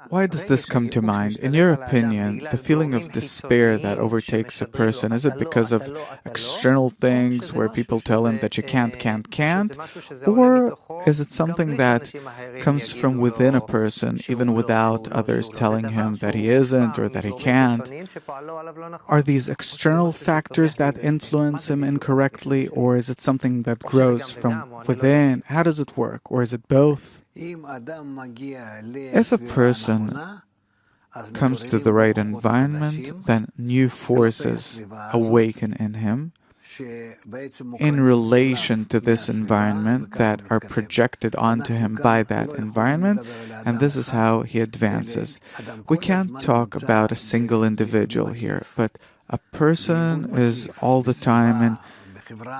Why does this come to mind? In your opinion, the feeling of despair that overtakes a person, is it because of external things where people tell him that you can't? Or is it something that comes from within a person, even without others telling him that he isn't or that he can't? Are these external factors that influence him incorrectly, or is it something that grows from within? How does it work? Or is it both? If a person comes to the right environment, then new forces awaken in him in relation to this environment that are projected onto him by that environment, and this is how he advances. We can't talk about a single individual here, but a person is all the time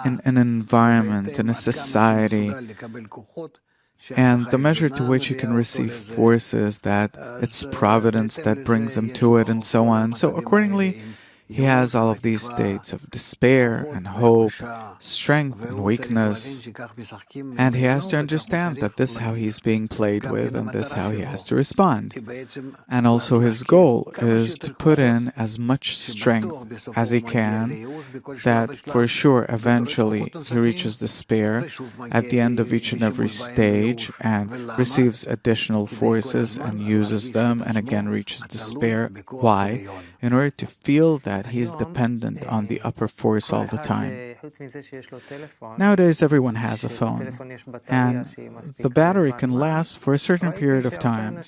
in an environment, in a society, and the measure to which he can receive forces, that it's providence that brings him to it, and so on. So accordingly, he has all of these states of despair and hope, strength and weakness, and he has to understand that this is how he's being played with and this is how he has to respond. And also his goal is to put in as much strength as he can, that for sure eventually he reaches despair at the end of each and every stage and receives additional forces and uses them and again reaches despair. Why? In order to feel that he's dependent on the upper force all the time. Nowadays, everyone has a phone, and the battery can last for a certain period of time.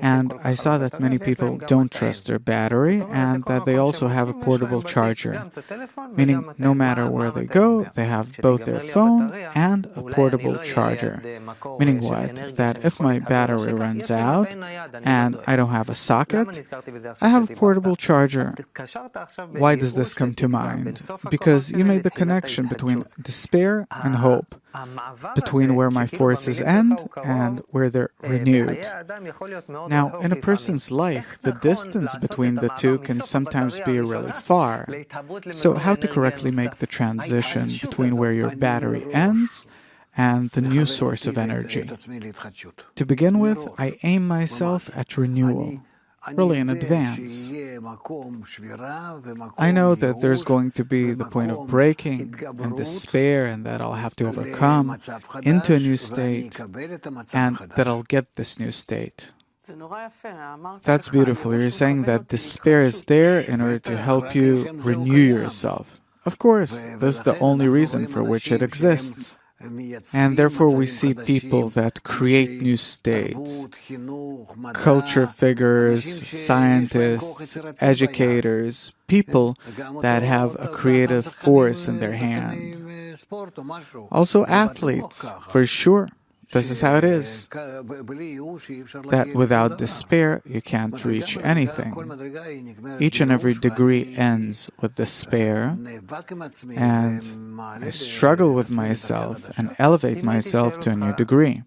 And I saw that many people don't trust their battery, and that they also have a portable charger, meaning no matter where they go, they have both their phone and a portable charger. Meaning what? That if my battery runs out and I don't have a socket, I have a portable charger. Why does this come to mind? Because you made the connection between despair and hope, between where my forces end and where they're renewed. Now, in a person's life, the distance between the two can sometimes be really far. So how to correctly make the transition between where your battery ends and the new source of energy? To begin with, I aim myself at renewal, really in advance. I know that there's going to be the point of breaking and despair and that I'll have to overcome into a new state and that I'll get this new state. That's beautiful. You're saying that despair is there in order to help you renew yourself. Of course, this is the only reason for which it exists. And therefore we see people that create new states, culture figures, scientists, educators, people that have a creative force in their hand. Also athletes, for sure. This is how it is. That without despair, you can't reach anything. Each and every degree ends with despair, and I struggle with myself and elevate myself to a new degree.